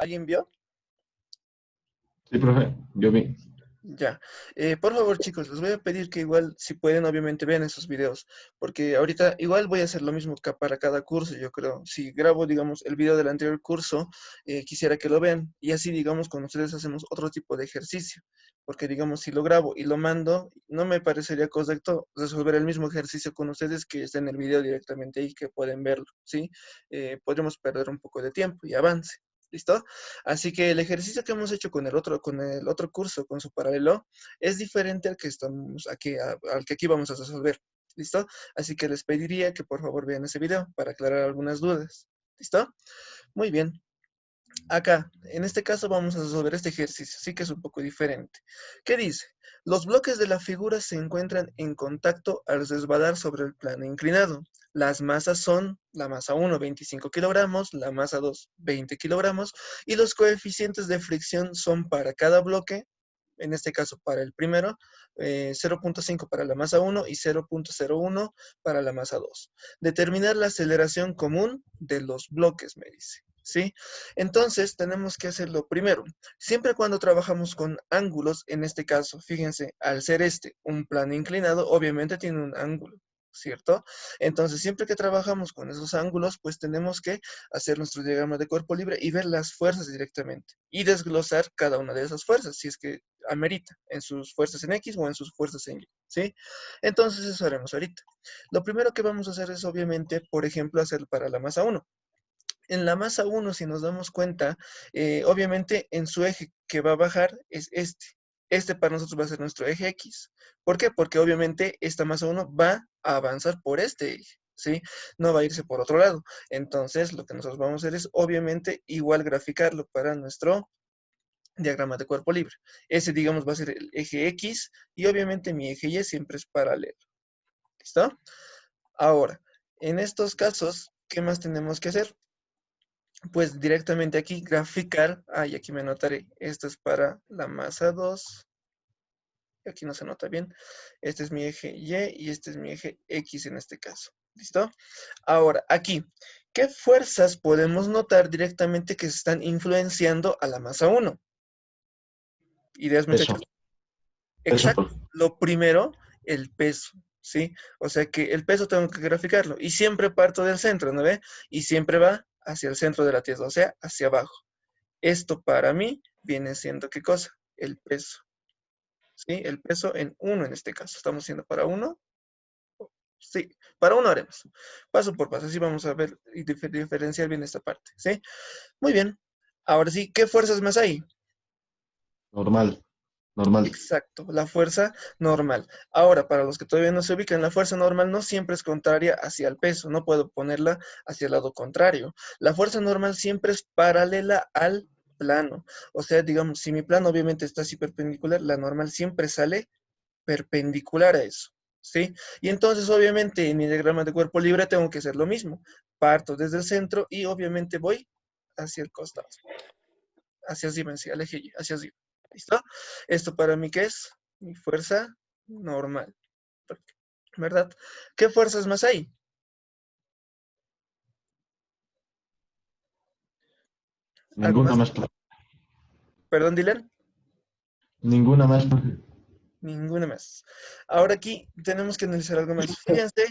¿Alguien vio? Sí, profe, yo vi. Ya. Por favor, chicos, les voy a pedir que igual, si pueden, obviamente vean esos videos, porque ahorita igual voy a hacer lo mismo para cada curso, yo creo. Si grabo, digamos, el video del anterior curso, quisiera que lo vean y así, digamos, con ustedes hacemos otro tipo de ejercicio, porque, digamos, si lo grabo y lo mando, no me parecería correcto resolver el mismo ejercicio con ustedes que está en el video directamente ahí, que pueden verlo, ¿sí? Podremos perder un poco de tiempo y avance. ¿Listo? Así que el ejercicio que hemos hecho con el otro curso, con su paralelo, es diferente al que estamos aquí, al que aquí vamos a resolver. ¿Listo? Así que les pediría que por favor vean ese video para aclarar algunas dudas. ¿Listo? Muy bien. Acá, en este caso vamos a resolver este ejercicio, sí que es un poco diferente. ¿Qué dice? Los bloques de la figura se encuentran en contacto al resbalar sobre el plano inclinado. Las masas son, la masa 1, 25 kilogramos, la masa 2, 20 kilogramos, y los coeficientes de fricción son para cada bloque, en este caso para el primero, 0.5 para la masa 1 y 0.01 para la masa 2. Determinar la aceleración común de los bloques, me dice. ¿Sí? Entonces, tenemos que hacerlo primero. Siempre cuando trabajamos con ángulos, en este caso, fíjense, al ser este un plano inclinado, obviamente tiene un ángulo, ¿cierto? Entonces, siempre que trabajamos con esos ángulos, pues tenemos que hacer nuestro diagrama de cuerpo libre y ver las fuerzas directamente y desglosar cada una de esas fuerzas, si es que amerita, en sus fuerzas en X o en sus fuerzas en Y, ¿sí? Entonces, eso haremos ahorita. Lo primero que vamos a hacer es, obviamente, por ejemplo, hacer para la masa 1. En la masa 1, si nos damos cuenta, obviamente en su eje que va a bajar es este. Este para nosotros va a ser nuestro eje X. ¿Por qué? Porque obviamente esta masa 1 va a avanzar por este eje, ¿sí? No va a irse por otro lado. Entonces, lo que nosotros vamos a hacer es, obviamente, igual graficarlo para nuestro diagrama de cuerpo libre. Ese, digamos, va a ser el eje X y obviamente mi eje Y siempre es paralelo. ¿Listo? Ahora, en estos casos, ¿qué más tenemos que hacer? Pues directamente aquí graficar, y aquí me anotaré, esto es para la masa 2, aquí no se nota bien, este es mi eje Y y este es mi eje X en este caso, ¿listo? Ahora, aquí, ¿qué fuerzas podemos notar directamente que se están influenciando a la masa 1? ¿Ideas, Peso, muchachos? peso, Exacto, profe. lo primero, el peso, ¿sí? O sea que el peso tengo que graficarlo y siempre parto del centro, ¿no ve? Y siempre va hacia el centro de la tierra, o sea, hacia abajo. Esto para mí viene siendo, ¿qué cosa? El peso, ¿sí? El peso en 1 en este caso. ¿Estamos haciendo para 1? Sí, para 1 haremos. Paso por paso, así vamos a ver y diferenciar bien esta parte, ¿sí? Muy bien. Ahora sí, ¿qué fuerzas más hay? Normal, normal. Exacto, la fuerza normal. Ahora, para los que todavía no se ubican, la fuerza normal no siempre es contraria hacia el peso, no puedo ponerla hacia el lado contrario. La fuerza normal siempre es paralela al plano. O sea, digamos, si mi plano obviamente está así perpendicular, la normal siempre sale perpendicular a eso, ¿sí? Y entonces, obviamente, en mi diagrama de cuerpo libre tengo que hacer lo mismo. Parto desde el centro y obviamente voy hacia el costado, hacia arriba, hacia el eje Y, hacia arriba. ¿Listo? Esto para mí, ¿qué es? Mi fuerza normal, ¿verdad? ¿Qué fuerzas más hay? ¿Algo Ninguna más? más, profe. Perdón, Dylan. Ninguna más, profe. Ninguna más. Ahora aquí tenemos que analizar algo más. Fíjense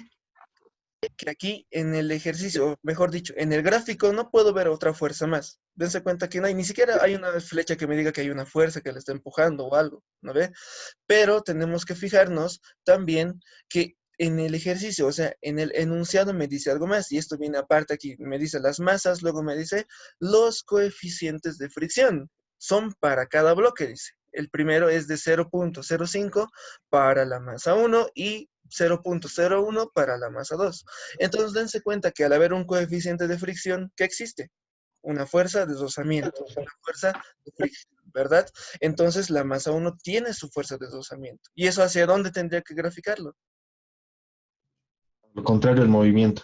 que aquí en el ejercicio, o mejor dicho, en el gráfico no puedo ver otra fuerza más. Dense cuenta que no hay, ni siquiera hay una flecha que me diga que hay una fuerza que le está empujando o algo, ¿no ve? Pero tenemos que fijarnos también que en el ejercicio, o sea, en el enunciado me dice algo más, y esto viene aparte aquí, me dice las masas, luego me dice los coeficientes de fricción, son para cada bloque, dice. El primero es de 0.05 para la masa 1 y 0.01 para la masa 2. Entonces dense cuenta que al haber un coeficiente de fricción, ¿qué existe? Una fuerza de deslizamiento, una fuerza de fricción, ¿verdad? Entonces la masa 1 tiene su fuerza de deslizamiento. ¿Y eso hacia dónde tendría que graficarlo? Lo contrario, el movimiento.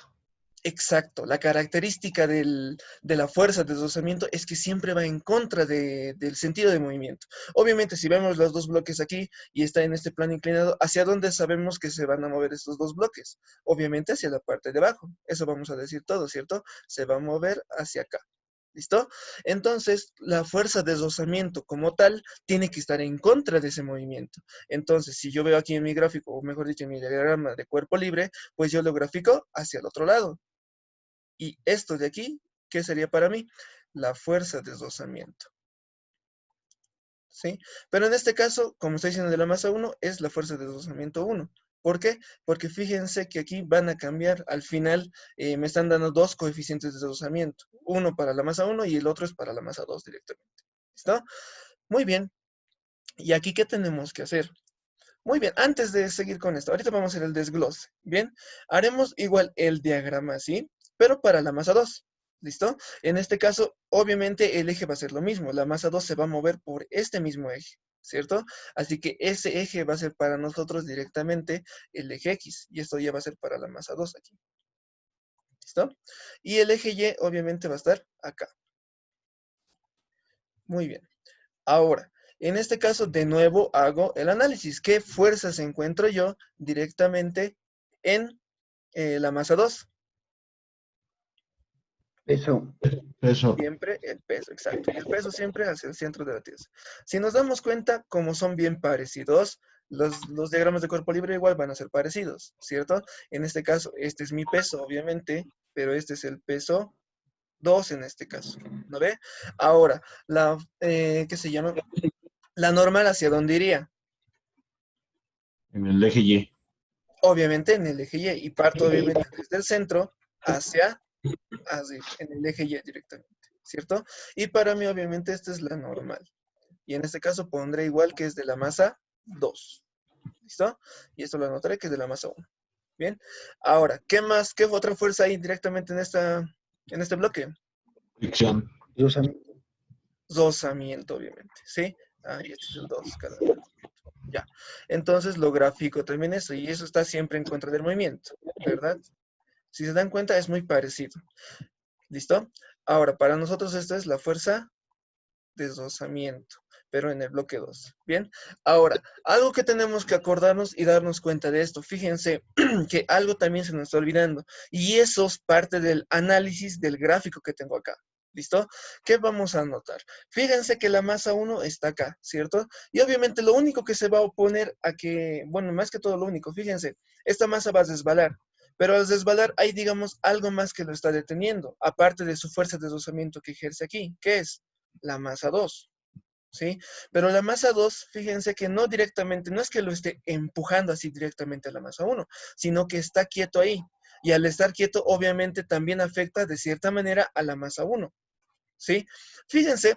Exacto, la característica de la fuerza de deslizamiento es que siempre va en contra del sentido de movimiento. Obviamente, si vemos los dos bloques aquí y está en este plano inclinado, ¿hacia dónde sabemos que se van a mover estos dos bloques? Obviamente hacia la parte de abajo. Eso vamos a decir todo, ¿cierto? Se va a mover hacia acá. ¿Listo? Entonces, la fuerza de deslizamiento como tal tiene que estar en contra de ese movimiento. Entonces, si yo veo aquí en mi gráfico, o mejor dicho, en mi diagrama de cuerpo libre, pues yo lo grafico hacia el otro lado. Y esto de aquí, ¿qué sería para mí? La fuerza de deslizamiento. ¿Sí? Pero en este caso, como está diciendo de la masa 1, es la fuerza de deslizamiento 1. ¿Por qué? Porque fíjense que aquí van a cambiar, al final me están dando dos coeficientes de deslizamiento. Uno para la masa 1 y el otro es para la masa 2 directamente. ¿Listo? Muy bien. ¿Y aquí qué tenemos que hacer? Muy bien, antes de seguir con esto, ahorita vamos a hacer el desglose. Bien, haremos igual el diagrama así, pero para la masa 2. ¿Listo? En este caso, obviamente el eje va a ser lo mismo. La masa 2 se va a mover por este mismo eje, ¿cierto? Así que ese eje va a ser para nosotros directamente el eje X. Y esto ya va a ser para la masa 2 aquí. ¿Listo? Y el eje Y obviamente va a estar acá. Muy bien. Ahora, en este caso, de nuevo hago el análisis. ¿Qué fuerzas encuentro yo directamente en la masa 2? Peso. Peso. Siempre el peso, exacto. Y el peso siempre hacia el centro de la Tierra. Si nos damos cuenta, como son bien parecidos, los diagramas de cuerpo libre igual van a ser parecidos, ¿cierto? En este caso, este es mi peso, obviamente, pero este es el peso 2 en este caso, ¿no ve? Ahora, ¿qué se llama? La normal, ¿hacia dónde iría? En el eje Y. Obviamente en el eje Y, y parto obviamente desde el centro hacia, así, en el eje Y directamente, ¿cierto? Y para mí obviamente esta es la normal. Y en este caso pondré igual que es de la masa 2, ¿listo? Y esto lo anotaré que es de la masa 1. Bien, ahora, ¿qué más? ¿Qué otra fuerza hay directamente en este bloque? Fricción. Rozamiento, obviamente, ¿sí? Ah, y este es el 2, ya. Entonces lo grafico también eso, y eso está siempre en contra del movimiento, ¿verdad? Si se dan cuenta, es muy parecido. ¿Listo? Ahora, para nosotros esta es la fuerza de deslizamiento, pero en el bloque 2. Bien. Ahora, algo que tenemos que acordarnos y darnos cuenta de esto. Fíjense que algo también se nos está olvidando, y eso es parte del análisis del gráfico que tengo acá. ¿Listo? ¿Qué vamos a notar? Fíjense que la masa 1 está acá, ¿cierto? Y obviamente lo único que se va a oponer a que, bueno, más que todo lo único, fíjense, esta masa va a desbalar. Pero al desbalar hay, digamos, algo más que lo está deteniendo, aparte de su fuerza de deslizamiento que ejerce aquí. ¿Qué es? La masa 2, ¿sí? Pero la masa 2, fíjense que no directamente, no es que lo esté empujando así directamente a la masa 1, sino que está quieto ahí. Y al estar quieto, obviamente también afecta de cierta manera a la masa 1, ¿sí? Fíjense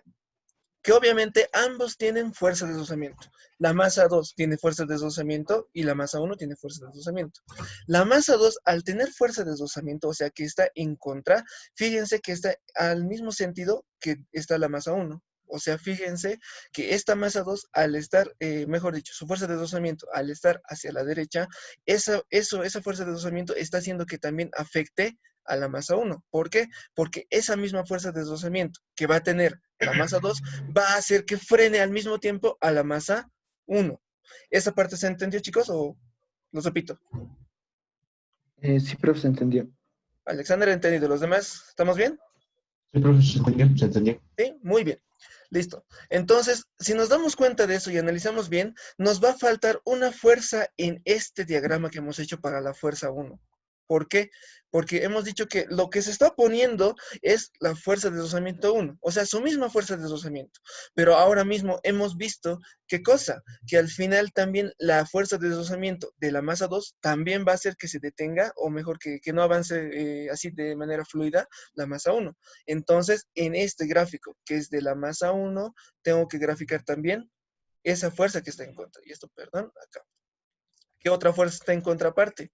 que obviamente ambos tienen fuerza de deslizamiento. La masa 2 tiene fuerza de deslizamiento y la masa 1 tiene fuerza de deslizamiento. La masa 2, al tener fuerza de deslizamiento, o sea que está en contra, fíjense que está al mismo sentido que está la masa 1. O sea, fíjense que esta masa 2, al estar, mejor dicho, su fuerza de deslizamiento, al estar hacia la derecha, esa fuerza de deslizamiento está haciendo que también afecte a la masa 1. ¿Por qué? Porque esa misma fuerza de deslizamiento que va a tener la masa 2 va a hacer que frene al mismo tiempo a la masa 1. ¿Esa parte se entendió, chicos, o lo repito? Sí, profe, se entendió. Alexander, entendido. ¿Los demás estamos bien? Sí, profe, se entendió, se entendió. Sí, muy bien. Listo. Entonces, si nos damos cuenta de eso y analizamos bien, nos va a faltar una fuerza en este diagrama que hemos hecho para la fuerza 1. ¿Por qué? Porque hemos dicho que lo que se está poniendo es la fuerza de deslizamiento 1, o sea, su misma fuerza de deslizamiento. Pero ahora mismo hemos visto, ¿qué cosa? Que al final también la fuerza de deslizamiento de la masa 2 también va a hacer que se detenga, o mejor que no avance así de manera fluida, la masa 1. Entonces, en este gráfico, que es de la masa 1, tengo que graficar también esa fuerza que está en contra. Y esto, perdón, acá. ¿Qué otra fuerza está en contraparte?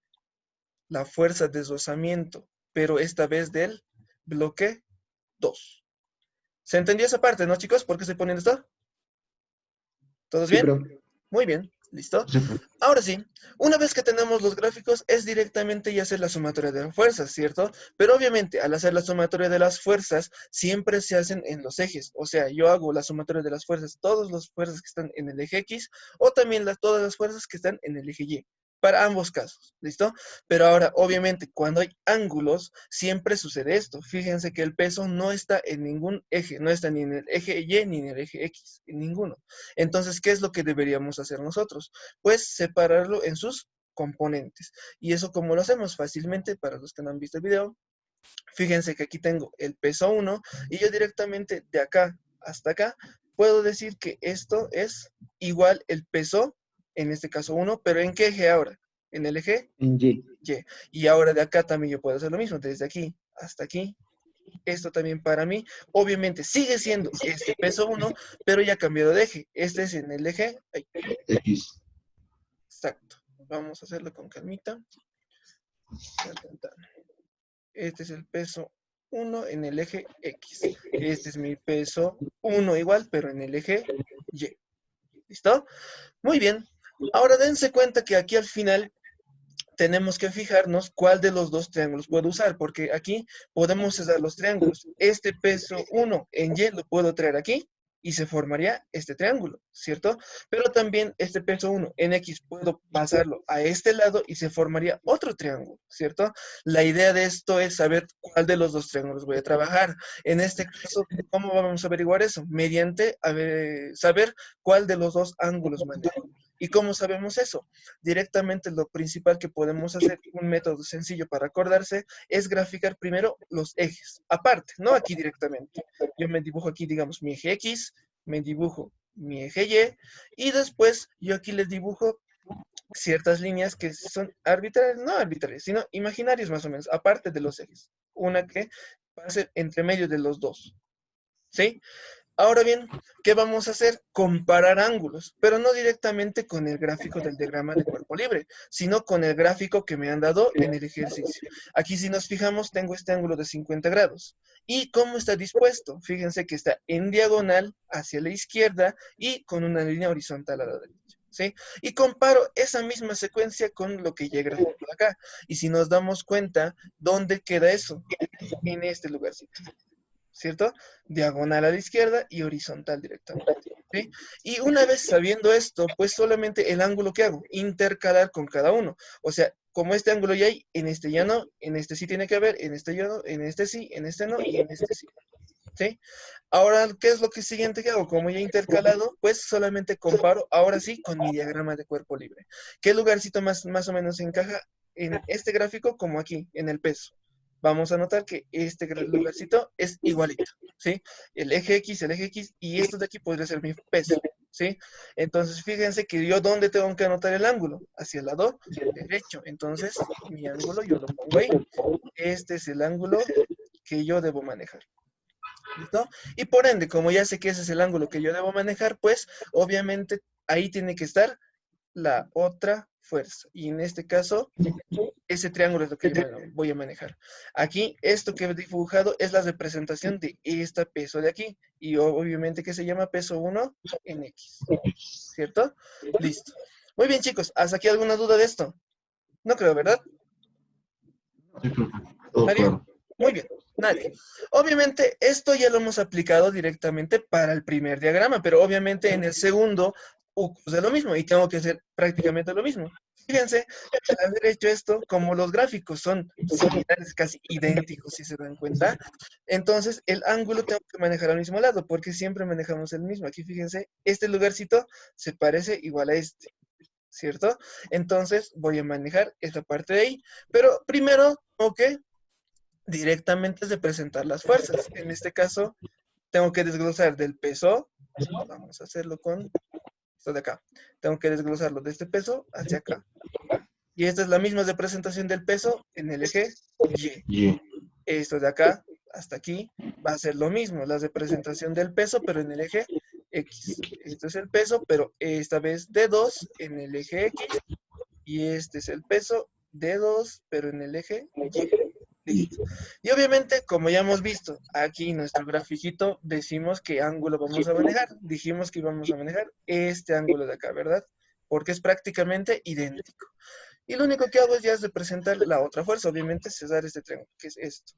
La fuerza de deslizamiento, pero esta vez del bloque 2. ¿Se entendió esa parte, no, chicos? ¿Por qué estoy poniendo esto? ¿Todos Sí, bien? profe. Muy bien, ¿listo? Sí, profe. Ahora sí, una vez que tenemos los gráficos, es directamente ya hacer la sumatoria de las fuerzas, ¿cierto? Pero obviamente, al hacer la sumatoria de las fuerzas, siempre se hacen en los ejes. O sea, yo hago la sumatoria de las fuerzas, todas las fuerzas que están en el eje X, o también todas las fuerzas que están en el eje Y. para ambos casos, ¿listo? Pero ahora, obviamente, cuando hay ángulos, siempre sucede esto. Fíjense que el peso no está en ningún eje, no está ni en el eje Y ni en el eje X, en ninguno. Entonces, ¿qué es lo que deberíamos hacer nosotros? Pues separarlo en sus componentes. ¿Y eso cómo lo hacemos? Fácilmente, para los que no han visto el video, fíjense que aquí tengo el peso 1 y yo directamente de acá hasta acá puedo decir que esto es igual el peso, en este caso 1, pero ¿en qué eje ahora? En el eje En Y. Y. Y ahora de acá también yo puedo hacer lo mismo, desde aquí hasta aquí. Esto también para mí, obviamente sigue siendo este peso 1, pero ya cambiado de eje. Este es en el eje, ay, X. exacto. Vamos a hacerlo con calmita. Tan, tan, tan. Este es el peso 1 en el eje X. Este es mi peso 1 igual, pero en el eje Y. ¿Listo? Muy bien. Ahora dense cuenta que aquí al final tenemos que fijarnos cuál de los dos triángulos puedo usar, porque aquí podemos usar los triángulos. Este peso 1 en Y lo puedo traer aquí y se formaría este triángulo, ¿cierto? Pero también este peso 1 en X puedo pasarlo a este lado y se formaría otro triángulo, ¿cierto? La idea de esto es saber cuál de los dos triángulos voy a trabajar. En este caso, ¿cómo vamos a averiguar eso? Mediante saber cuál de los dos ángulos manejo. ¿Y cómo sabemos eso? Directamente lo principal que podemos hacer, un método sencillo para acordarse, es graficar primero los ejes, aparte, no aquí directamente. Yo me dibujo aquí, digamos, mi eje X, me dibujo mi eje Y, y después yo aquí les dibujo ciertas líneas que son arbitrarias, no arbitrarias, sino imaginarias más o menos, aparte de los ejes. Una que pase entre medio de los dos, ¿sí? Ahora bien, ¿qué vamos a hacer? Comparar ángulos, pero no directamente con el gráfico del diagrama de cuerpo libre, sino con el gráfico que me han dado en el ejercicio. Aquí si nos fijamos, tengo este ángulo de 50 grados. ¿Y cómo está dispuesto? Fíjense que está en diagonal hacia la izquierda y con una línea horizontal a la derecha, ¿sí? Y comparo esa misma secuencia con lo que ya he graficado acá. Y si nos damos cuenta, ¿dónde queda eso? En este lugarcito, ¿cierto? Diagonal a la izquierda y horizontal directamente, ¿sí? Y una vez sabiendo esto, pues solamente el ángulo que hago, intercalar con cada uno. O sea, como este ángulo ya hay, en este ya no, en este sí tiene que haber, en este ya no, en este sí, en este no y en este sí, ¿sí? Ahora, ¿qué es lo que siguiente que hago? Como ya he intercalado, pues solamente comparo, ahora sí, con mi diagrama de cuerpo libre. ¿Qué lugarcito más o menos encaja en este gráfico como aquí, en el peso? Vamos a notar que este lugarcito es igualito, ¿sí? El eje X y esto de aquí podría ser mi peso, ¿sí? Entonces, fíjense que yo, ¿dónde tengo que anotar el ángulo? Hacia el lado derecho. Entonces, mi ángulo yo lo pongo ahí. Este es el ángulo que yo debo manejar. ¿Listo? Y por ende, como ya sé que ese es el ángulo que yo debo manejar, pues obviamente ahí tiene que estar la otra fuerza. Y en este caso, ese triángulo es lo que yo voy a manejar. Aquí, esto que he dibujado es la representación de este peso de aquí. Y obviamente que se llama peso 1 en X. ¿Cierto? Listo. Muy bien, chicos. ¿Hasta aquí alguna duda de esto? No creo, ¿verdad? Sí, profe. Todo ¿Nadie? claro. Muy bien, nadie. Obviamente, esto ya lo hemos aplicado directamente para el primer diagrama, pero obviamente en el segundo ocurre lo mismo y tengo que hacer prácticamente lo mismo. Fíjense, al haber hecho esto, como los gráficos son similares, casi idénticos, si se dan cuenta, entonces el ángulo tengo que manejar al mismo lado, porque siempre manejamos el mismo. Aquí fíjense, este lugarcito se parece igual a este, ¿cierto? Entonces voy a manejar esta parte de ahí, pero primero tengo que directamente representar las fuerzas. En este caso, tengo que desglosar del peso, vamos a hacerlo con esto de acá. Tengo que desglosarlo de este peso hacia acá. Y esta es la misma representación del peso en el eje Y. Y. Esto de acá hasta aquí va a ser lo mismo, la representación del peso, pero en el eje X. Esto es el peso, pero esta vez de 2 en el eje X. Y este es el peso de 2, pero en el eje Y. Listo. Y obviamente, como ya hemos visto aquí en nuestro grafiquito, decimos qué ángulo vamos a manejar. Dijimos que íbamos a manejar este ángulo de acá, ¿verdad? Porque es prácticamente idéntico. Y lo único que hago es ya representar la otra fuerza, obviamente cesar este triángulo, que es esto.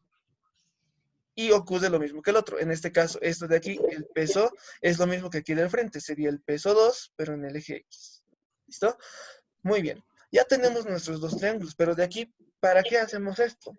Y ocurre lo mismo que el otro. En este caso, esto de aquí, el peso, es lo mismo que aquí del frente. Sería el peso 2, pero en el eje X. ¿Listo? Muy bien. Ya tenemos nuestros dos triángulos, pero de aquí, ¿para qué hacemos esto?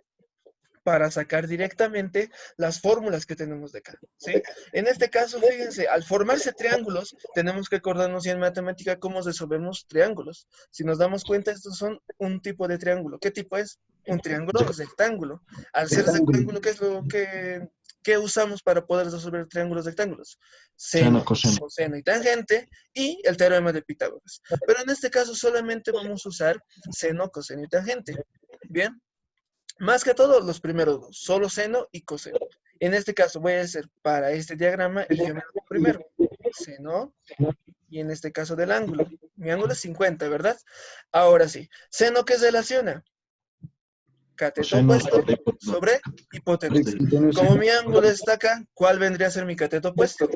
Para sacar directamente las fórmulas que tenemos de acá, ¿sí? En este caso, fíjense, al formarse triángulos, tenemos que acordarnos ya en matemática cómo resolvemos triángulos. Si nos damos cuenta, estos son un tipo de triángulo. ¿Qué tipo es? Un triángulo rectángulo. Al ser Rectángulo. rectángulo, ¿qué es lo que usamos para poder resolver triángulos rectángulos? Seno, Seno, coseno. coseno y tangente, y el teorema de Pitágoras. Pero en este caso solamente vamos a usar seno, coseno y tangente. ¿Bien? Más que todo, los primeros dos, solo seno y coseno. En este caso voy a hacer para este diagrama el geometría primero, seno, y en este caso del ángulo. Mi ángulo es 50, ¿verdad? Ahora sí, seno, ¿qué relaciona? Cateto Coseno, opuesto de hipotenusa. sobre hipotenusa. Hipotenusa. Como mi ángulo está acá, ¿cuál vendría a ser mi cateto opuesto?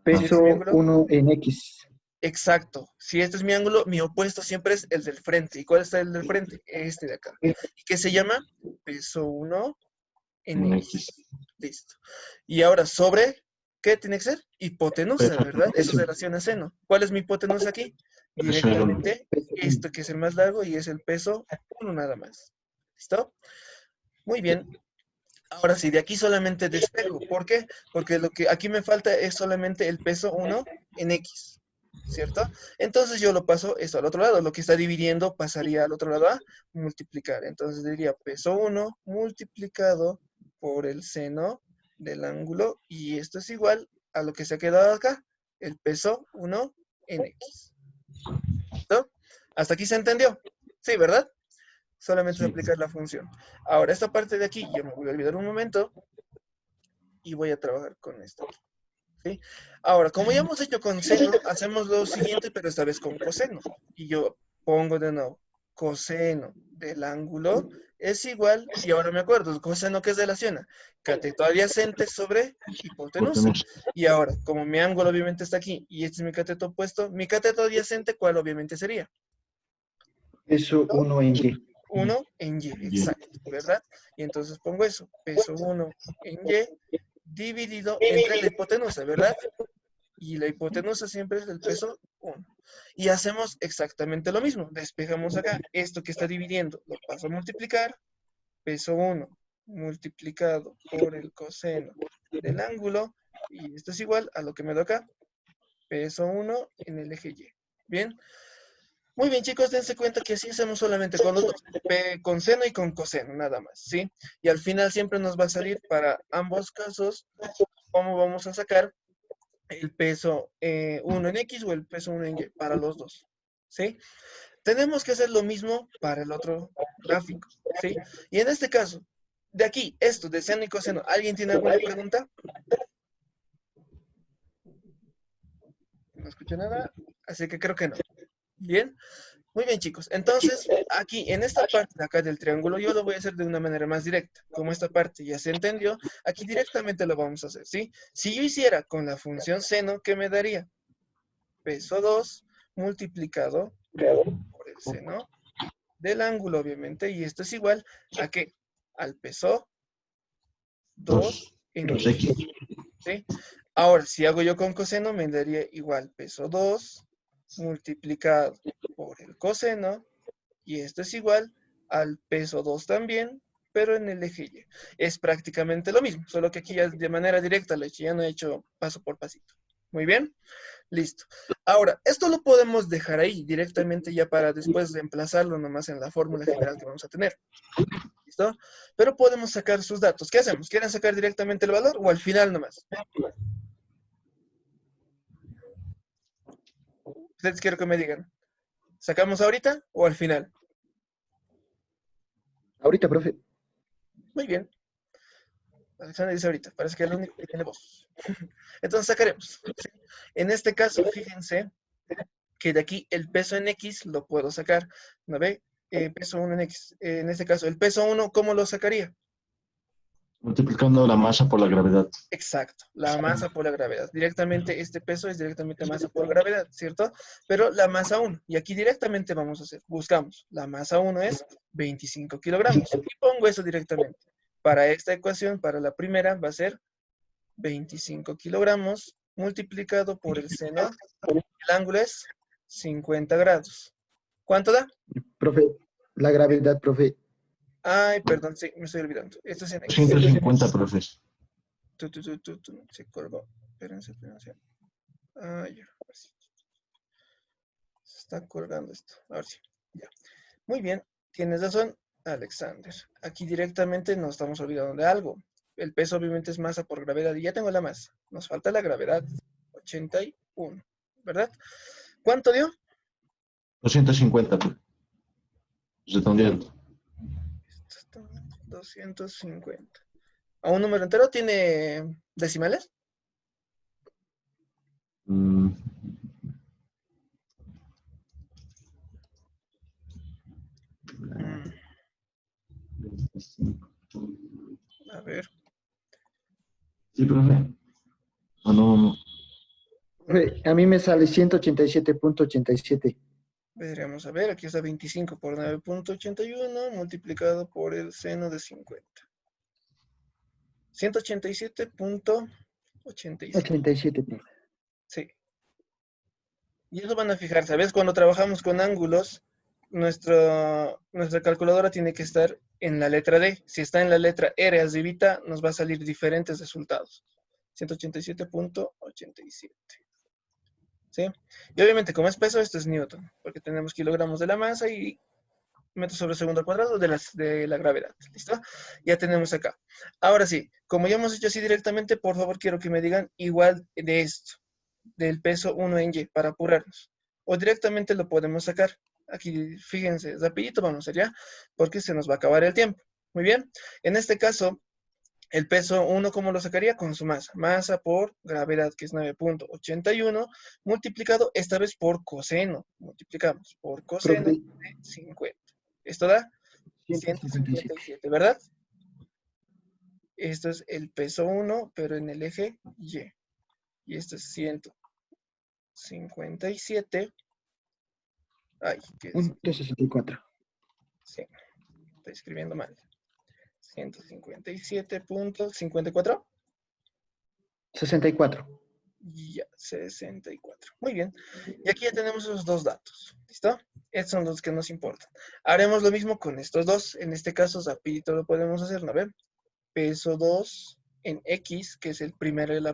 Si este es mi Peso ángulo, 1 en X. exacto. Si este es mi ángulo, mi opuesto siempre es el del frente. ¿Y cuál está el del frente? Este de acá. ¿Y qué se llama? Peso 1 en En X. X. Listo. Y ahora, sobre, ¿qué tiene que ser? Hipotenusa, Peso, ¿verdad? Eso Peso. se relaciona a seno. ¿Cuál es mi hipotenusa aquí? peso uno. Directamente Peso 1. esto que es el más largo y es el peso 1 nada más. ¿Listo? Muy bien. Ahora sí, de aquí solamente despejo. ¿Por qué? Porque lo que aquí me falta es solamente el peso 1 en X. ¿Cierto? Entonces yo lo paso esto al otro lado. Lo que está dividiendo pasaría al otro lado a multiplicar. Entonces diría peso 1 multiplicado por el seno del ángulo. Y esto es igual a lo que se ha quedado acá. El peso 1 en X. ¿Listo? ¿Hasta aquí se entendió? Sí, ¿verdad? Solamente es Sí. aplicar la función. Ahora, esta parte de aquí, yo me voy a olvidar un momento y voy a trabajar con esto aquí. ¿Sí? Ahora, como ya hemos hecho con seno, hacemos lo siguiente, pero esta vez con coseno. Y yo pongo de nuevo, coseno del ángulo es igual, y ahora me acuerdo, coseno que es relaciona, cateto adyacente sobre hipotenusa. Hipotenusa. Y ahora, como mi ángulo obviamente está aquí, y este es mi cateto opuesto, mi cateto adyacente, ¿cuál obviamente sería? Peso 1 en Y. 1 en Y, Y. exacto, ¿verdad? Y entonces pongo eso, peso 1 en Y dividido entre la hipotenusa, ¿verdad? Y la hipotenusa siempre es el peso 1. Y hacemos exactamente lo mismo. Despejamos acá. Esto que está dividiendo lo paso a multiplicar. Peso 1 multiplicado por el coseno del ángulo. Y esto es igual a lo que me da acá. Peso 1 en el eje Y. ¿Bien? Muy bien, chicos, dense cuenta que así hacemos solamente con los dos, con seno y con coseno, nada más, ¿sí? Y al final siempre nos va a salir para ambos casos cómo vamos a sacar el peso 1 en X o el peso 1 en Y, para los dos, ¿sí? Tenemos que hacer lo mismo para el otro gráfico, ¿sí? Y en este caso, de aquí, esto de seno y coseno, ¿alguien tiene alguna pregunta? No escucho nada, así que creo que no. ¿Bien? Muy bien, chicos. Entonces, aquí, en esta parte de acá del triángulo, yo lo voy a hacer de una manera más directa. Como esta parte ya se entendió, aquí directamente lo vamos a hacer, ¿sí? Si yo hiciera con la función seno, ¿qué me daría? Peso 2 multiplicado por el seno del ángulo, obviamente, y esto es igual a ¿qué? Al peso 2 2. en 2 X, X. ¿sí? Ahora, si hago yo con coseno, me daría igual peso 2 multiplicado por el coseno, y esto es igual al peso 2 también, pero en el eje Y. Es prácticamente lo mismo, solo que aquí ya de manera directa lo he hecho, ya no he hecho paso por pasito. Muy bien, listo. Ahora, esto lo podemos dejar ahí directamente ya para después reemplazarlo nomás en la fórmula general que vamos a tener. ¿Listo? Pero podemos sacar sus datos. ¿Qué hacemos? ¿Quieren sacar directamente el valor o al final nomás? Ustedes quiero que me digan. ¿Sacamos ahorita o al final? Ahorita, profe. Muy bien. Alexander dice ahorita. Parece que es el único que tiene voz. Entonces sacaremos. ¿Sí? En este caso, fíjense que de aquí el peso en X lo puedo sacar. ¿No ve? Peso 1 en X. En este caso, el peso 1, ¿cómo lo sacaría? Multiplicando la masa por la gravedad. Exacto, la masa por la gravedad. Directamente este peso es directamente masa por gravedad, ¿cierto? Pero la masa 1, y aquí directamente vamos a hacer, buscamos, la masa 1 es 25 kilogramos. Y pongo eso directamente. Para esta ecuación, para la primera, va a ser 25 kilogramos multiplicado por el seno. El ángulo es 50 grados. ¿Cuánto da? Profe, la gravedad, profe. Ay, perdón, sí, me estoy olvidando. Esto es en X. 150, profes. Se colgó. Espérense. Ay, ahora sí. Se está colgando esto. Ahora sí. Ya. Muy bien. Tienes razón, Alexander. Aquí directamente nos estamos olvidando de algo. El peso obviamente es masa por gravedad. Y ya tengo la masa. Nos falta la gravedad. 81. ¿Verdad? ¿Cuánto dio? 250, profe. Redondeando. 250. ¿A un número entero tiene decimales? Mm, Mm, A ver. Sí, profe. Ah, no. Profe, a mí me sale 187.87. Veremos a ver. Aquí está 25 por 9.81 multiplicado por el seno de 50. 187.87. 87, profe. Sí. Y eso van a fijar, ¿sabes? Cuando trabajamos con ángulos, nuestra calculadora tiene que estar en la letra D. Si está en la letra R arribita, nos va a salir diferentes resultados. 187.87. ¿Sí? Y obviamente, como es peso, esto es Newton, porque tenemos kilogramos de la masa y metros sobre segundo al cuadrado de la gravedad. ¿Listo? Ya tenemos acá. Ahora sí, como ya hemos hecho así directamente, por favor quiero que me digan igual de esto, del peso 1 en Y, para apurarnos. O directamente lo podemos sacar. Aquí, fíjense, rapidito vamos allá, porque se nos va a acabar el tiempo. Muy bien. En este caso, el peso 1, ¿cómo lo sacaría? Con su masa. Masa por gravedad, que es 9.81, multiplicado esta vez por coseno. Multiplicamos por coseno Profe, de 50. Esto da 157. 157, ¿verdad? Esto es el peso 1, pero en el eje Y. Y esto es 157. Ay, ¿qué es? Punto 64. Sí, estoy escribiendo mal. 157.54. 64. Ya, 64. Muy bien. Y aquí ya tenemos esos dos datos. ¿Listo? Estos son los que nos importan. Haremos lo mismo con estos dos. En este caso, rapidito lo podemos hacer, ¿no ven? Peso 2 en X, que es la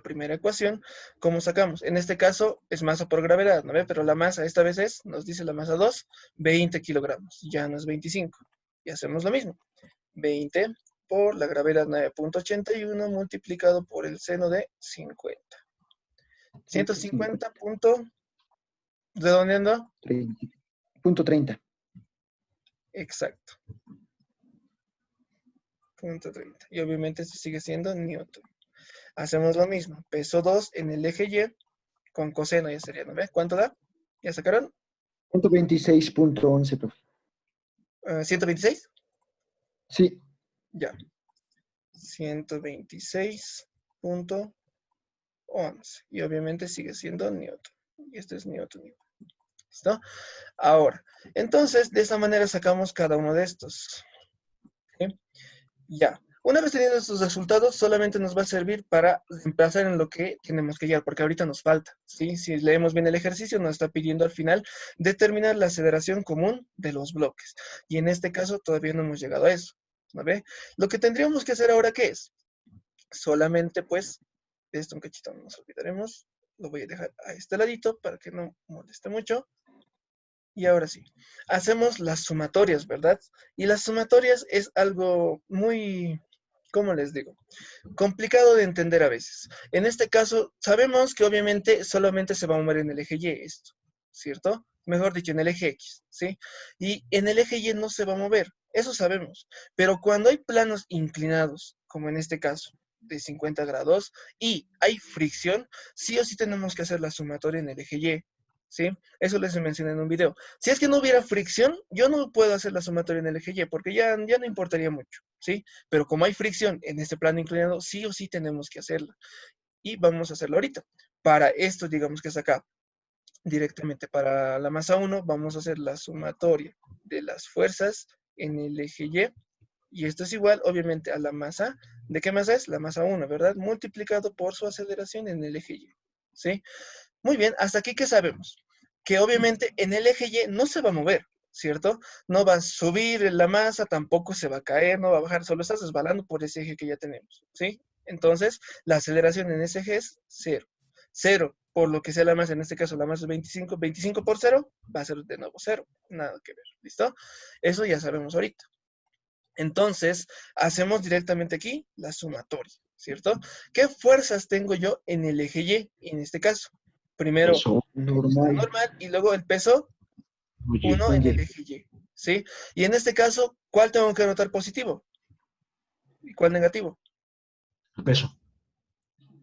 primera ecuación. ¿Cómo sacamos? En este caso es masa por gravedad, ¿no ven? Pero la masa esta vez nos dice la masa 2, 20 kilogramos. Ya no es 25. Y hacemos lo mismo. 20 por la gravedad 9.81 multiplicado por el seno de 50. 150 punto, redondeando, 30. Punto 30. exacto, punto 30. Y obviamente esto sigue siendo Newton. Hacemos lo mismo, peso 2 en el eje Y, con coseno ya sería, ¿no ves? ¿Cuánto da? ¿Ya sacaron? 126.11, profe. 126, Sí, ya. 126.11. Y obviamente sigue siendo Newton. Y esto es Newton. ¿Listo? Ahora, entonces, de esta manera sacamos cada uno de estos. ¿Sí? Ya. Una vez teniendo estos resultados, solamente nos va a servir para reemplazar en lo que tenemos que hallar, porque ahorita nos falta, ¿sí? Si leemos bien el ejercicio, nos está pidiendo al final determinar la aceleración común de los bloques. Y en este caso todavía no hemos llegado a eso, ¿no ve? Lo que tendríamos que hacer ahora, ¿qué es? Solamente, pues, esto un cachito no nos olvidaremos. Lo voy a dejar a este ladito para que no moleste mucho. Y ahora sí, hacemos las sumatorias, ¿verdad? Y las sumatorias es algo muy, ¿cómo les digo? Complicado de entender a veces. En este caso, sabemos que obviamente solamente se va a mover en el eje Y esto, ¿cierto? Mejor dicho, en el eje X, ¿sí? Y en el eje Y no se va a mover, eso sabemos. Pero cuando hay planos inclinados, como en este caso, de 50 grados, y hay fricción, sí o sí tenemos que hacer la sumatoria en el eje Y, ¿sí? Eso les mencioné en un video. Si es que no hubiera fricción, yo no puedo hacer la sumatoria en el eje Y, porque ya no importaría mucho, ¿sí? Pero como hay fricción en este plano inclinado, sí o sí tenemos que hacerla. Y vamos a hacerlo ahorita. Para esto, digamos que es acá, directamente para la masa 1, vamos a hacer la sumatoria de las fuerzas en el eje Y. Y esto es igual, obviamente, a la masa. ¿De qué masa es? La masa 1, ¿verdad? Multiplicado por su aceleración en el eje Y. ¿Sí? Muy bien, hasta aquí, ¿qué sabemos? que obviamente en el eje Y no se va a mover, ¿cierto? No va a subir la masa, tampoco se va a caer, no va a bajar, solo estás resbalando por ese eje que ya tenemos, ¿sí? Entonces, la aceleración en ese eje es 0. 0, por lo que sea la masa, en este caso la masa es 25, 25 por 0, va a ser de nuevo 0, nada que ver, ¿listo? Eso ya sabemos ahorita. Entonces, hacemos directamente aquí la sumatoria, ¿cierto? ¿Qué fuerzas tengo yo en el eje Y, en este caso? Primero, Peso la Normal. normal y luego el peso 1 Y. en el Y. eje Y, ¿sí? Y en este caso, ¿cuál tengo que anotar positivo? ¿Y cuál negativo? El peso.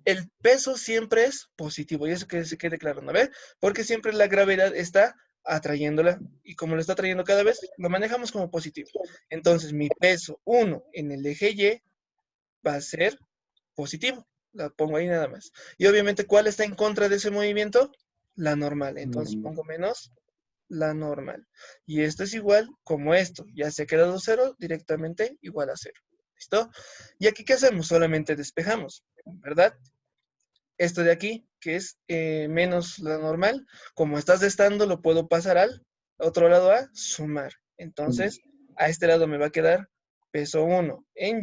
El peso siempre es positivo, y eso que se quede claro, ¿no ve? Porque siempre la gravedad está atrayéndola, y como lo está atrayendo cada vez, lo manejamos como positivo. Entonces, mi peso 1 en el eje Y va a ser positivo. La pongo ahí nada más. Y obviamente, ¿cuál está en contra de ese movimiento? La normal. Entonces, Normal. pongo menos la normal. Y esto es igual como esto. Ya se ha quedado 0, directamente igual a 0. ¿Listo? Y aquí, ¿qué hacemos? Solamente despejamos, ¿verdad? Esto de aquí, que es menos la normal, como estás restando, lo puedo pasar al otro lado a sumar. Entonces, a este lado me va a quedar peso 1 en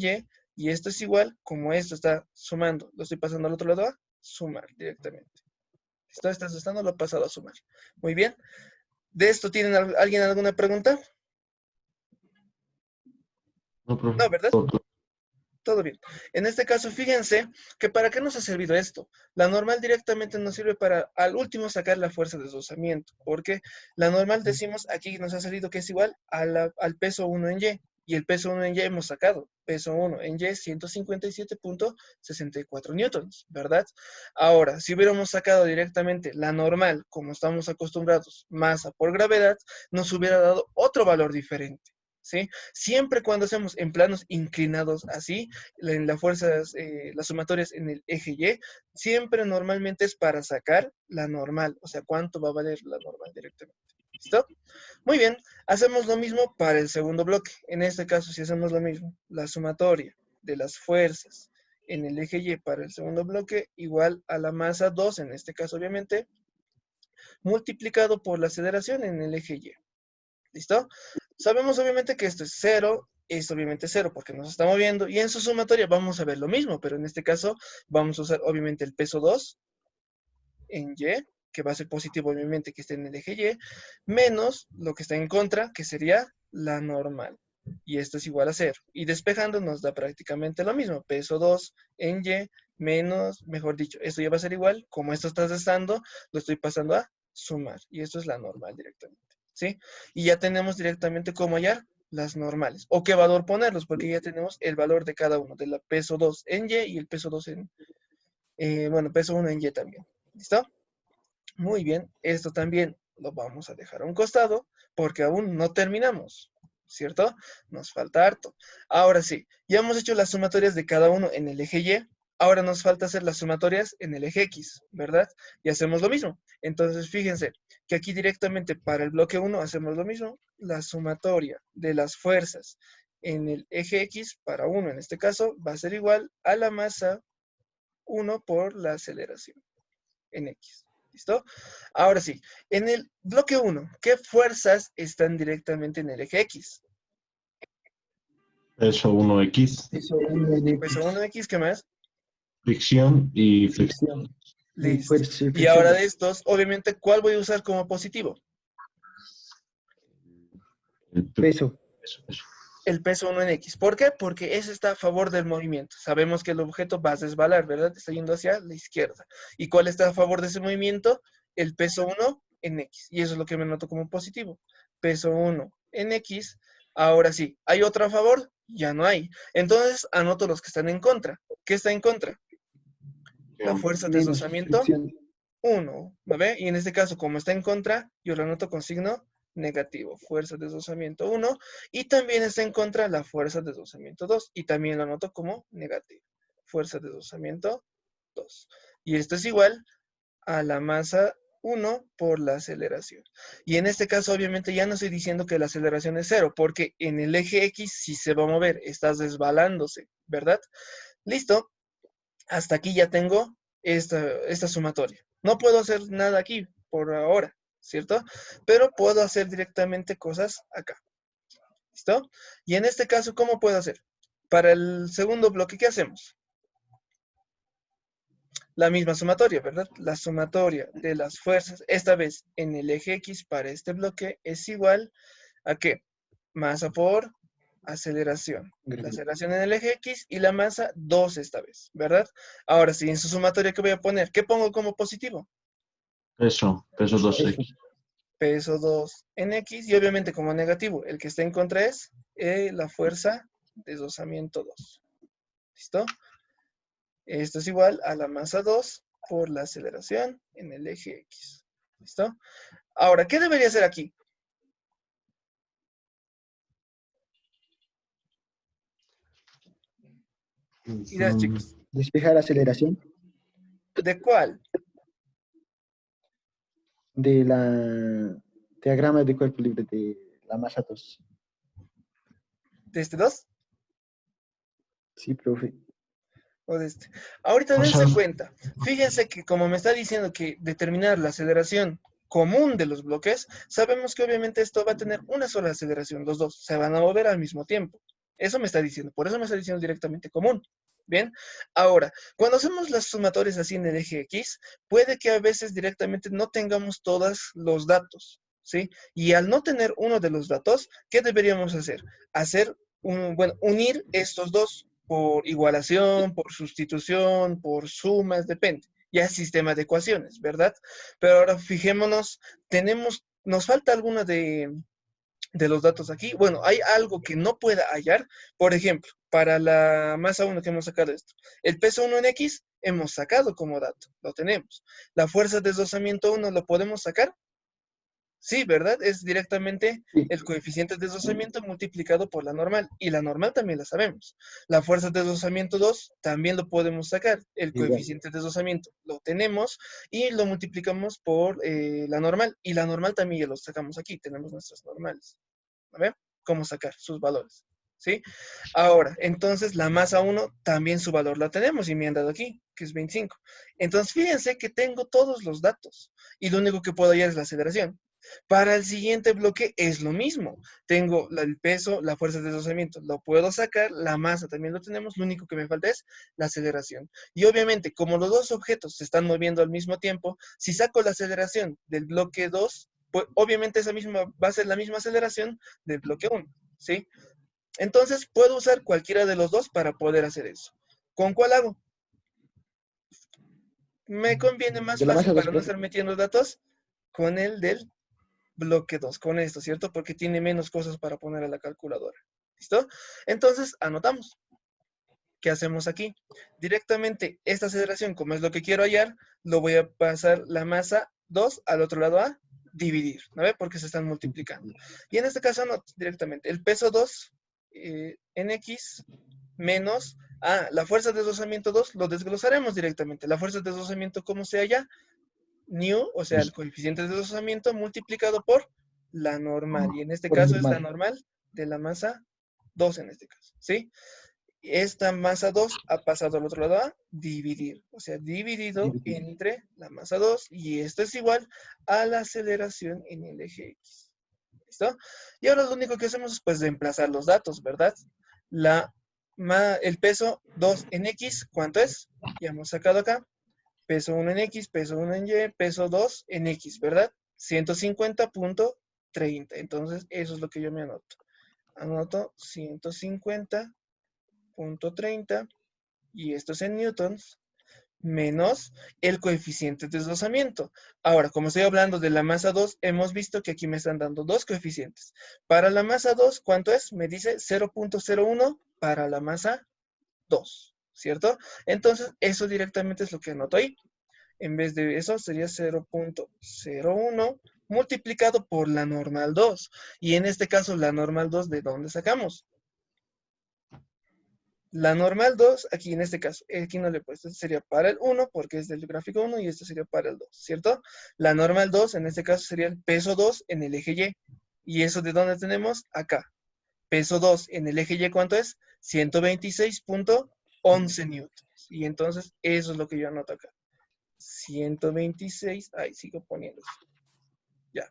y esto es igual, como esto está sumando, lo estoy pasando al otro lado a sumar directamente. ¿Listo? Estás restando, lo he pasado a sumar. Muy bien. ¿De esto tienen alguien alguna pregunta? No, profe. No, ¿verdad? Todo bien. En este caso, fíjense que ¿para qué nos ha servido esto? La normal directamente nos sirve para, al último, sacar la fuerza de deslizamiento, porque la normal decimos aquí nos ha salido que es igual al peso 1 en y el peso 1 en Y hemos sacado, peso 1 en Y 157.64 newtons, ¿verdad? Ahora, si hubiéramos sacado directamente la normal, como estamos acostumbrados, masa por gravedad, nos hubiera dado otro valor diferente, ¿sí? Siempre cuando hacemos en planos inclinados así, en las fuerzas, las sumatorias en el eje Y, siempre normalmente es para sacar la normal, o sea, cuánto va a valer la normal directamente. ¿Listo? Muy bien, hacemos lo mismo para el segundo bloque. En este caso, si hacemos lo mismo, la sumatoria de las fuerzas en el eje Y para el segundo bloque, igual a la masa 2, en este caso obviamente, multiplicado por la aceleración en el eje Y. ¿Listo? Sabemos obviamente que esto es 0, esto obviamente es 0 porque nos está moviendo, y en su sumatoria vamos a ver lo mismo, pero en este caso vamos a usar obviamente el peso 2 en Y, que va a ser positivo obviamente que esté en el eje Y, menos lo que está en contra, que sería la normal. Y esto es igual a 0. Y despejando nos da prácticamente lo mismo, peso 2 en Y, menos, mejor dicho, esto ya va a ser igual, como esto está restando, lo estoy pasando a sumar, y esto es la normal directamente. ¿Sí? Y ya tenemos directamente cómo hallar las normales, o qué valor ponerlos, porque ya tenemos el valor de cada uno, de la peso 2 en Y el peso 2 en, bueno, peso 1 en Y también. ¿Listo? Muy bien, esto también lo vamos a dejar a un costado, porque aún no terminamos, ¿cierto? Nos falta harto. Ahora sí, ya hemos hecho las sumatorias de cada uno en el eje Y, ahora nos falta hacer las sumatorias en el eje X, ¿verdad? Y hacemos lo mismo. Entonces, fíjense que aquí directamente para el bloque 1 hacemos lo mismo, la sumatoria de las fuerzas en el eje X para 1 en este caso va a ser igual a la masa 1 por la aceleración en X. ¿Listo? Ahora sí, en el bloque 1, ¿qué fuerzas están directamente en el eje X? Peso 1X. Peso 1 en Peso X. 1X, ¿qué más? Fricción y flexión. Fricción. Y Listo. fuerza y Y ahora fricción. de estos, obviamente, ¿cuál voy a usar como positivo? Peso. Peso. El peso 1 en X. ¿Por qué? Porque ese está a favor del movimiento. Sabemos que el objeto va a resbalar, ¿verdad? Está yendo hacia la izquierda. ¿Y cuál está a favor de ese movimiento? El peso 1 en X. Y eso es lo que me noto como positivo. Peso 1 en X. Ahora sí, ¿hay otro a favor? Ya no hay. Entonces anoto los que están en contra. ¿Qué está en contra? La fuerza de Menos deslizamiento fricción. 1, ¿me ve? Y en este caso, como está en contra, yo lo anoto con signo negativo. Fuerza de deslizamiento 1. Y también está en contra la fuerza de deslizamiento 2. Y también lo anoto como negativo. Fuerza de deslizamiento 2. Y esto es igual a la masa 1 por la aceleración. Y en este caso, obviamente, ya no estoy diciendo que la aceleración es 0, porque en el eje X sí se va a mover, estás resbalándose, ¿verdad? Listo. Hasta aquí ya tengo esta sumatoria. No puedo hacer nada aquí por ahora, ¿cierto? Pero puedo hacer directamente cosas acá, ¿listo? Y en este caso, ¿cómo puedo hacer? Para el segundo bloque, ¿qué hacemos? La misma sumatoria, ¿verdad? La sumatoria de las fuerzas, esta vez en el eje X para este bloque, es igual a ¿qué? Masa por aceleración. La aceleración en el eje X y la masa 2 esta vez, ¿verdad? Ahora sí, en su sumatoria, ¿qué voy a poner? ¿Qué pongo como positivo? Peso 2X. Eso. Peso 2 en X y obviamente como negativo, el que está en contra es la fuerza de deslizamiento 2. ¿Listo? Esto es igual a la masa 2 por la aceleración en el eje X. ¿Listo? Ahora, ¿qué debería hacer aquí? Ideas, chicos. Despejar aceleración ¿De cuál? de la diagrama de cuerpo libre de la masa 2. ¿De este 2 Sí, profe. o de este? Ahorita O sea, dense cuenta. Fíjense que como me está diciendo que determinar la aceleración común de los bloques, sabemos que obviamente esto va a tener una sola aceleración, los dos se van a mover al mismo tiempo. Eso me está diciendo, por eso me está diciendo directamente común. Bien, ahora, cuando hacemos las sumatorias así en el eje X, puede que a veces directamente no tengamos todos los datos, ¿sí? Y al no tener uno de los datos, ¿qué deberíamos hacer? Bueno, unir estos dos por igualación, por sustitución, por sumas, depende. Ya es sistema de ecuaciones, ¿verdad? Pero ahora fijémonos, nos falta alguna de los datos aquí. Bueno, hay algo que no pueda hallar. Por ejemplo, para la masa 1 que hemos sacado esto. El peso 1 en X hemos sacado como dato, lo tenemos. La fuerza de deslizamiento 1 lo podemos sacar. Sí, ¿verdad? Es directamente Sí, el coeficiente de deslizamiento multiplicado por la normal. Y la normal también la sabemos. La fuerza de deslizamiento 2 también lo podemos sacar. El igual. coeficiente de deslizamiento lo tenemos y lo multiplicamos por la normal. Y la normal también ya lo sacamos aquí. Tenemos nuestras normales. A ver cómo sacar sus valores. ¿Sí? Ahora, entonces la masa 1 también su valor la tenemos y me han dado aquí, que es 25. Entonces, fíjense que tengo todos los datos y lo único que puedo hallar es la aceleración. Para el siguiente bloque es lo mismo. Tengo el peso, la fuerza de deslizamiento, lo puedo sacar, la masa también lo tenemos, lo único que me falta es la aceleración. Y obviamente, como los dos objetos se están moviendo al mismo tiempo, si saco la aceleración del bloque 2, pues obviamente esa misma va a ser la misma aceleración del bloque 1, ¿sí? Entonces, puedo usar cualquiera de los dos para poder hacer eso. ¿Con cuál hago? Me conviene más De la fácil masa 2, para no profe. estar metiendo datos con el del bloque 2, con esto, ¿cierto? Porque tiene menos cosas para poner a la calculadora. ¿Listo? Entonces, anotamos. ¿Qué hacemos aquí? Directamente esta aceleración, como es lo que quiero hallar, lo voy a pasar la masa 2 al otro lado a dividir, ¿no ve? Porque se están multiplicando. Y en este caso anoto directamente el peso 2 en X menos, la fuerza de deslizamiento 2 lo desglosaremos directamente. La fuerza de deslizamiento, ¿cómo se halla? Nu, o sea, el coeficiente de deslizamiento multiplicado por la normal. Y en este Por caso es la normal. normal de la masa 2 en este caso, ¿sí? Esta masa 2 ha pasado al otro lado a dividir, o sea, dividido Dividir. entre la masa 2 y esto es igual a la aceleración en el eje X. ¿Listo? Y ahora lo único que hacemos es pues reemplazar los datos, ¿verdad? El peso 2 en X, ¿cuánto es? Ya hemos sacado acá. Peso 1 en X, peso 1 en Y, peso 2 en X, ¿verdad? 150.30. Entonces, eso es lo que yo me anoto. Anoto 150.30 y esto es en newtons menos el coeficiente de deslizamiento. Ahora, como estoy hablando de la masa 2, hemos visto que aquí me están dando dos coeficientes. Para la masa 2, ¿cuánto es? Me dice 0.01 para la masa 2, ¿cierto? Entonces, eso directamente es lo que anoto ahí. En vez de eso, sería 0.01 multiplicado por la normal 2. Y en este caso, la normal 2, ¿de dónde sacamos? La normal 2, aquí en este caso, aquí no le he puesto, este sería para el 1, porque es del gráfico 1, y este sería para el 2, ¿cierto? La normal 2, en este caso, sería el peso 2 en el eje Y. ¿Y eso de dónde tenemos? Acá. Peso 2 en el eje Y, ¿cuánto es? 126.11 newtons. Y entonces, eso es lo que yo anoto acá. 126, ahí sigo poniendo. Ya.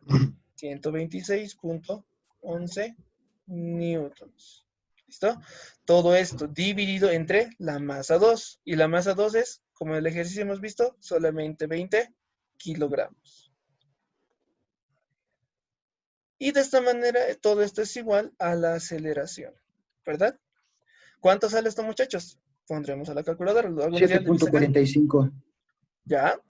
126.11 newtons. ¿Listo? Todo esto dividido entre la masa 2. Y la masa 2 es, como en el ejercicio hemos visto, solamente 20 kilogramos. Y de esta manera todo esto es igual a la aceleración, ¿verdad? ¿Cuánto sale esto, muchachos? Pondremos a la calculadora. Algunos ya les vi sacar. 7.45. Ya.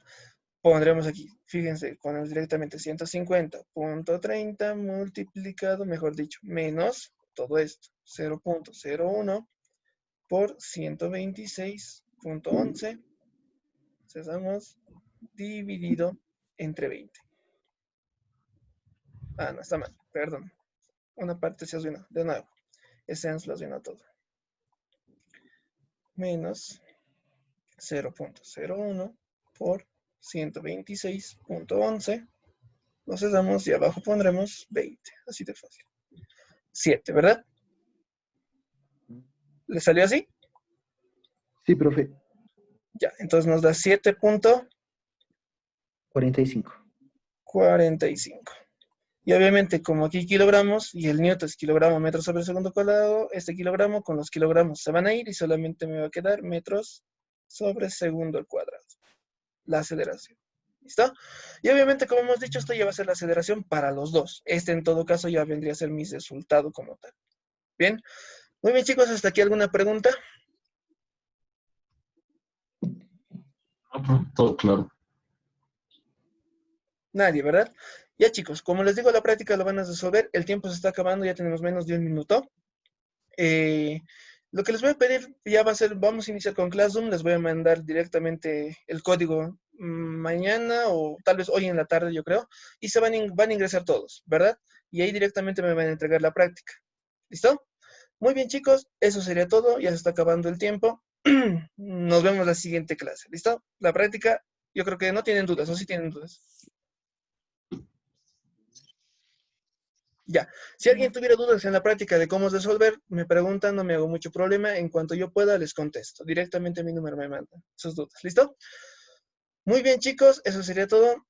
Pondremos aquí, fíjense, ponemos directamente 150.30 multiplicado, mejor dicho, menos todo esto, 0.01 por 126.11, cesamos, dividido entre 20. Ah, no, está mal, perdón. Una parte se arruinó, de nuevo. Ese nos lo arruinó todo. Menos 0.01 por 126.11. Entonces damos y abajo pondremos 20, así de fácil. 7, ¿verdad? ¿Le salió así? Sí, profe. Ya, entonces nos da 7.45. 45. Y obviamente, como aquí kilogramos y el newton es kilogramo metro sobre segundo cuadrado, este kilogramo con los kilogramos se van a ir y solamente me va a quedar metros sobre segundo al cuadrado. La aceleración. ¿Listo? Y obviamente, como hemos dicho, esto ya va a ser la aceleración para los dos. Este, en todo caso, ya vendría a ser mi resultado como tal. Bien. Muy bien, chicos, hasta aquí alguna pregunta. Todo claro. Nadie, ¿verdad? Ya, chicos, como les digo, la práctica lo van a resolver. El tiempo se está acabando, ya tenemos menos de un minuto. Lo que les voy a pedir ya va a ser, vamos a iniciar con Classroom, les voy a mandar directamente el código mañana o tal vez hoy en la tarde, yo creo, y se van a ingresar todos, ¿verdad? Y ahí directamente me van a entregar la práctica. ¿Listo? Muy bien, chicos, eso sería todo, ya se está acabando el tiempo. Nos vemos en la siguiente clase, ¿listo? La práctica, yo creo que no tienen dudas, o sí tienen dudas. Ya, si alguien tuviera dudas en la práctica de cómo resolver, me preguntan, no me hago mucho problema. En cuanto yo pueda, les contesto. Directamente a mi número me mandan sus dudas. ¿Listo? Muy bien, chicos, eso sería todo.